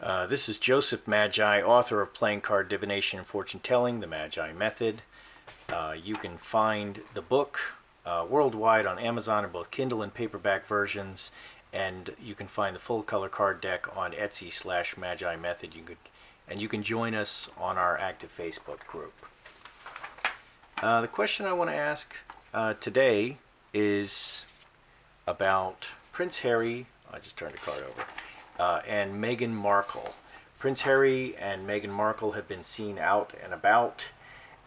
This is Joseph Magi, author of Playing Card Divination and Fortune Telling, The Magi Method. You can find the book worldwide on Amazon in both Kindle and paperback versions, and you can find the full color card deck on Etsy/Magi Method. You can join us on our active Facebook group. The question I want to ask today is about Prince Harry. I just turned the card over. And Meghan Markle. Prince Harry and Meghan Markle have been seen out and about,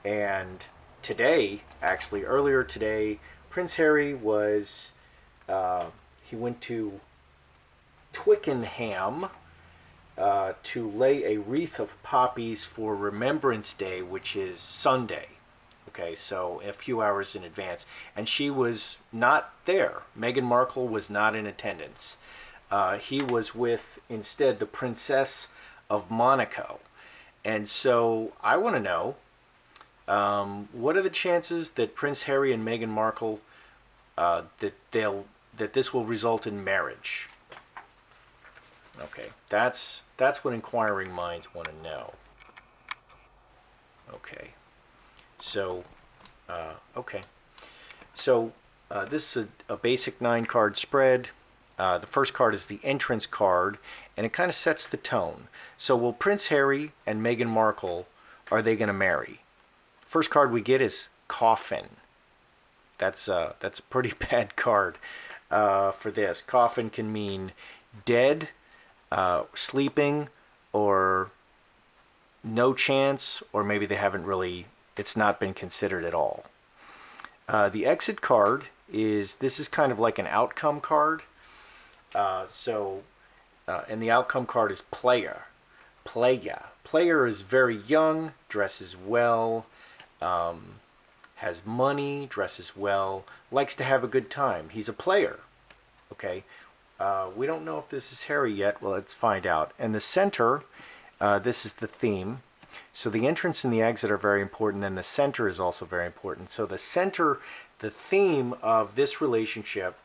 and today, actually earlier today, Prince Harry was, he went to Twickenham to lay a wreath of poppies for Remembrance Day, which is Sunday. Okay, so a few hours in advance. And she was not there. Meghan Markle was not in attendance. He was with, instead, the Princess of Monaco. And so I want to know, what are the chances that Prince Harry and Meghan Markle, that this will result in marriage? Okay, that's what inquiring minds want to know. Okay, so this is a basic 9-card spread. The first card is the entrance card, and it kind of sets the tone. So will Prince Harry and Meghan Markle, are they going to marry? First card we get is Coffin. That's a pretty bad card for this. Coffin can mean dead, sleeping, or no chance, or maybe they haven't really, it's not been considered at all. The exit card this is kind of like an outcome card. And the outcome card is player. Player is very young, dresses well, has money, dresses well, likes to have a good time. He's a player. Okay. We don't know if this is Harry yet. Well, let's find out. And the center, this is the theme. So the entrance and the exit are very important, and the center is also very important. So the center, the theme of this relationship,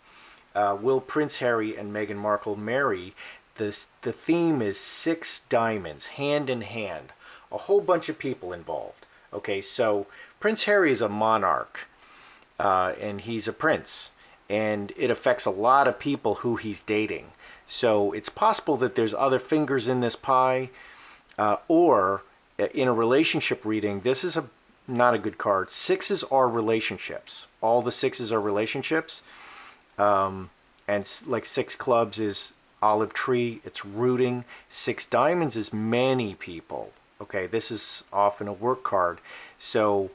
will Prince Harry and Meghan Markle marry? The theme is 6 diamonds, hand in hand. A whole bunch of people involved. Okay, so Prince Harry is a monarch, and he's a prince. And it affects a lot of people who he's dating. So it's possible that there's other fingers in this pie, or in a relationship reading, this is not a good card. 6s are relationships. All the 6s are relationships. And like 6 clubs is olive tree, it's rooting. 6 diamonds is many people. Okay, this is often a work card. So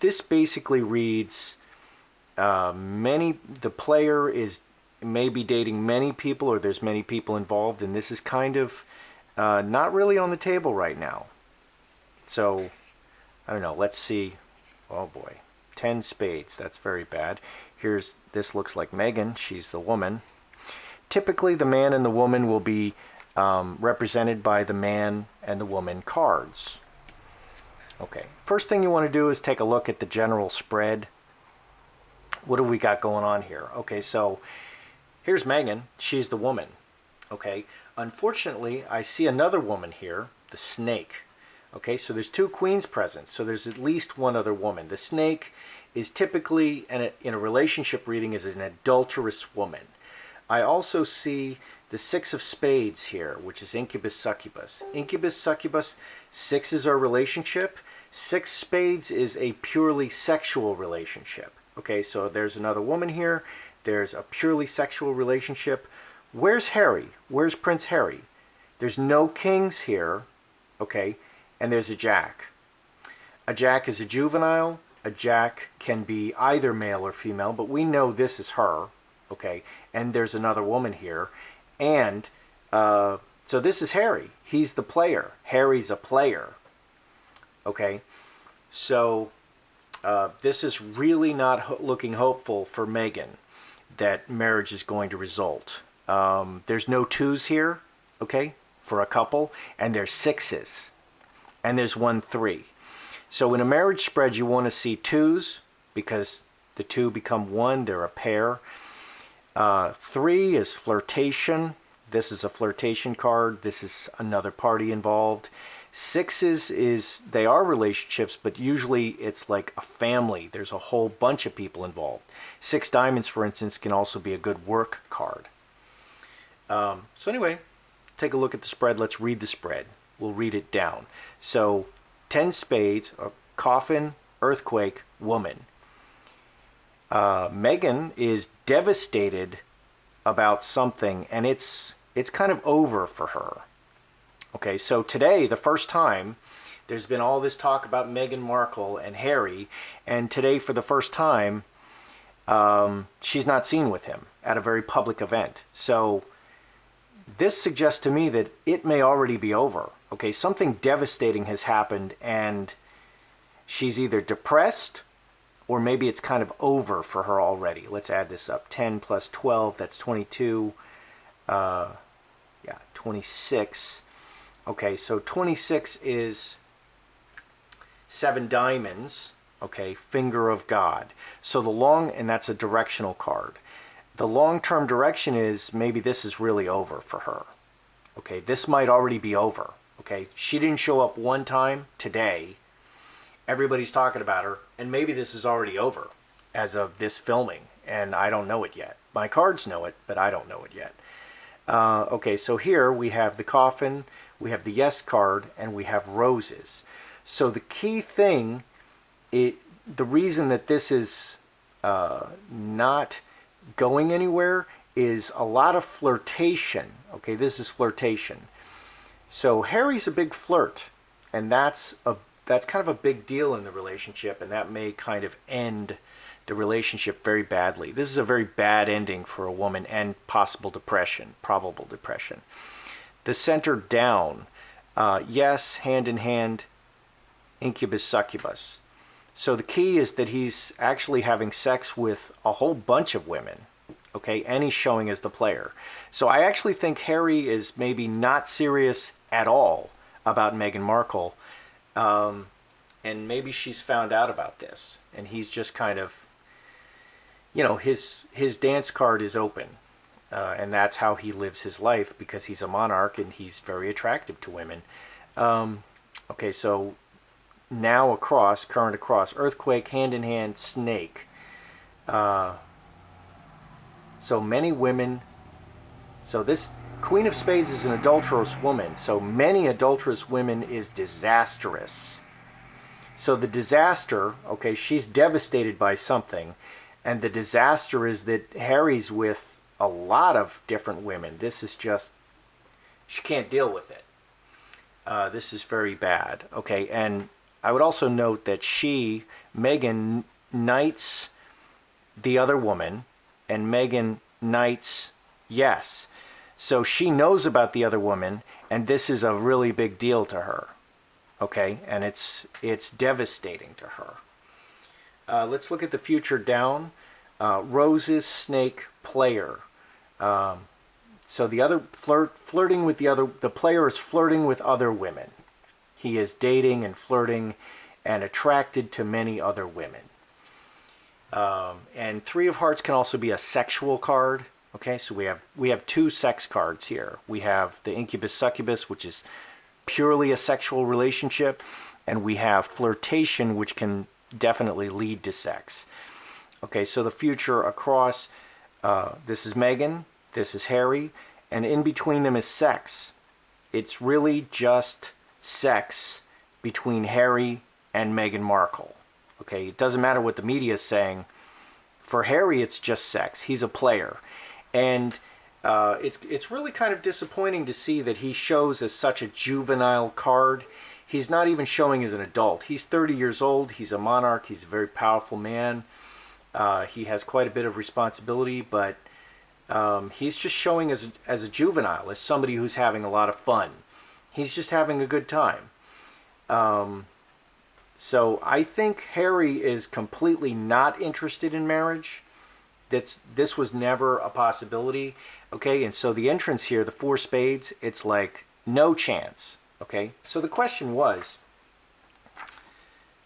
this basically reads, the player is maybe dating many people, or there's many people involved, and this is kind of not really on the table right now. So, I don't know, let's see. Oh boy, 10 spades, that's very bad. This looks like Meghan, she's the woman. Typically the man and the woman will be represented by the man and the woman cards. Okay, first thing you want to do is take a look at the general spread. What have we got going on here? Okay, so here's Meghan, she's the woman. Okay, unfortunately I see another woman here, the snake. Okay, so there's 2 queens present, so there's at least one other woman. The snake is typically, in a relationship reading, is an adulterous woman. I also see the 6 of spades here, which is incubus succubus. Incubus succubus, 6s are relationship. 6 spades is a purely sexual relationship. Okay, so there's another woman here. There's a purely sexual relationship. Where's Harry? Where's Prince Harry? There's no kings here. Okay, and there's a jack. A jack is a juvenile. A jack can be either male or female, but we know this is her, okay? And there's another woman here. And so this is Harry. He's the player. Harry's a player, okay? So this is really not looking hopeful for Meghan that marriage is going to result. There's no 2s here, okay, for a couple, and there's 6s. And there's 1 3. So in a marriage spread, you want to see 2s because the 2 become 1. They're a pair. 3 is flirtation. This is a flirtation card. This is another party involved. Sixes is, they are relationships, but usually it's like a family. There's a whole bunch of people involved. Six diamonds, for instance, can also be a good work card. So anyway, take a look at the spread. Let's read the spread. We'll read it down. So 10 spades, a coffin, earthquake, woman. Meghan is devastated about something, and it's kind of over for her. Okay, so today, the first time, there's been all this talk about Meghan Markle and Harry, and today, for the first time, she's not seen with him at a very public event. So this suggests to me that it may already be over. Okay, something devastating has happened, and she's either depressed, or maybe it's kind of over for her already. Let's add this up. 10 plus 12, that's 22. 26. Okay, so 26 is 7 diamonds. Okay, finger of God. So the long, and that's a directional card. The long-term direction is maybe this is really over for her. Okay, this might already be over. Okay, she didn't show up one time today. Everybody's talking about her, and maybe this is already over as of this filming, and I don't know it yet. My cards know it, but I don't know it yet. Okay, so here we have the coffin, we have the yes card, and we have roses. So the key thing, the reason that this is not going anywhere is a lot of flirtation. Okay, this is flirtation. So Harry's a big flirt, and that's kind of a big deal in the relationship, and that may kind of end the relationship very badly. This is a very bad ending for a woman, and possible depression, probable depression. The center down, yes, hand in hand, incubus, succubus. So the key is that he's actually having sex with a whole bunch of women, okay, and he's showing as the player. So I actually think Harry is maybe not serious at all about Meghan Markle, and maybe she's found out about this, and he's just kind of, you know, his dance card is open, and that's how he lives his life, because he's a monarch and he's very attractive to women. Okay, so now across, current across, earthquake, hand in hand, snake. So many women. So this Queen of Spades is an adulterous woman. So many adulterous women is disastrous. So the disaster, okay, she's devastated by something. And the disaster is that Harry's with a lot of different women. This is just, she can't deal with it. This is very bad. Okay, and I would also note that Meghan, knights the other woman, and Meghan knights yes. So she knows about the other woman, and this is a really big deal to her. Okay, and it's devastating to her. Let's look at the future down. Roses, snake, player. So the other flirting with the player is flirting with other women. He is dating and flirting and attracted to many other women. And Three of Hearts can also be a sexual card. Okay, so we have 2 sex cards here. We have the incubus succubus, which is purely a sexual relationship, and we have flirtation, which can definitely lead to sex. Okay, so the future across, this is Meghan, this is Harry, and in between them is sex. It's really just sex between Harry and Meghan Markle. Okay, it doesn't matter what the media is saying. For Harry, it's just sex. He's a player. And it's really kind of disappointing to see that he shows as such a juvenile card. He's not even showing as an adult. He's 30 years old. He's a monarch. He's a very powerful man. He has quite a bit of responsibility, but he's just showing as a juvenile, as somebody who's having a lot of fun. He's just having a good time. So I think Harry is completely not interested in marriage. This was never a possibility. Okay, and so the entrance here, the 4 spades, it's like no chance. Okay, so the question was,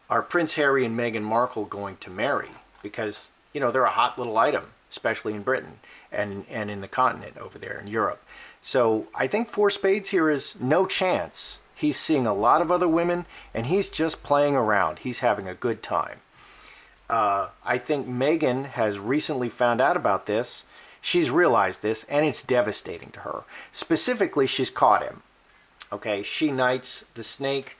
are Prince Harry and Meghan Markle going to marry? Because, you know, they're a hot little item, especially in Britain and in the continent over there in Europe. So I think four spades here is no chance. He's seeing a lot of other women, and he's just playing around. He's having a good time. I think Meghan has recently found out about this. She's realized this, and it's devastating to her. Specifically, she's caught him. Okay, she knights the snake.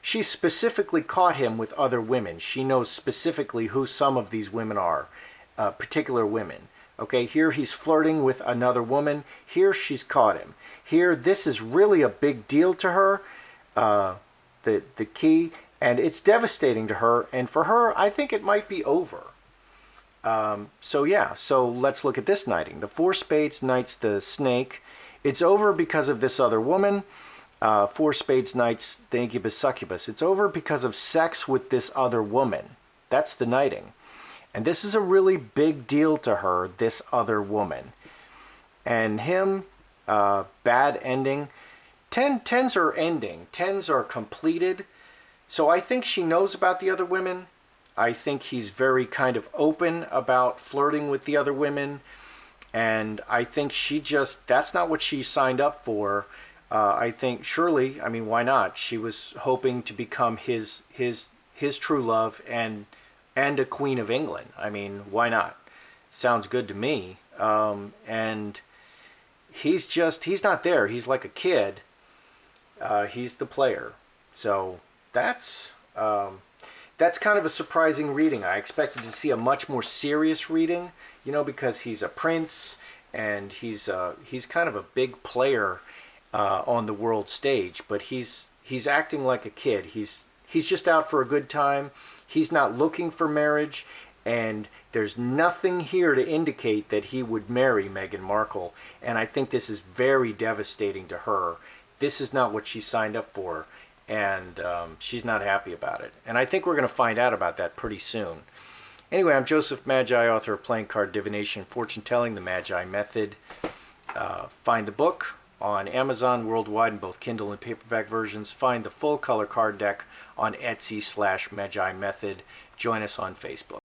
She specifically caught him with other women. She knows specifically who some of these women are, particular women. Okay, here he's flirting with another woman. Here she's caught him. Here, this is really a big deal to her, the key, and it's devastating to her. And for her, I think it might be over. So yeah, so let's look at this knighting. The four spades knights the snake. It's over because of this other woman. Four spades knights the incubus succubus. It's over because of sex with this other woman. That's the knighting. And this is a really big deal to her, this other woman. And him, bad ending. Tens are ending. Tens are completed. So I think she knows about the other women. I think he's very kind of open about flirting with the other women. And I think she just, that's not what she signed up for. I think surely, I mean, why not? She was hoping to become his true love and a Queen of England. I mean, why not? Sounds good to me. And he's not there. He's like a kid. He's the player. So that's kind of a surprising reading. I expected to see a much more serious reading, you know, because he's a prince and he's kind of a big player on the world stage. But he's acting like a kid. He's just out for a good time. He's not looking for marriage, and there's nothing here to indicate that he would marry Meghan Markle. And I think this is very devastating to her. This is not what she signed up for, and she's not happy about it. And I think we're going to find out about that pretty soon. Anyway, I'm Joseph Magi, author of Playing Card Divination, Fortune Telling, the Magi Method. Find the book on Amazon worldwide in both Kindle and paperback versions. Find the full color card deck on Etsy/Magi Method. Join us on Facebook.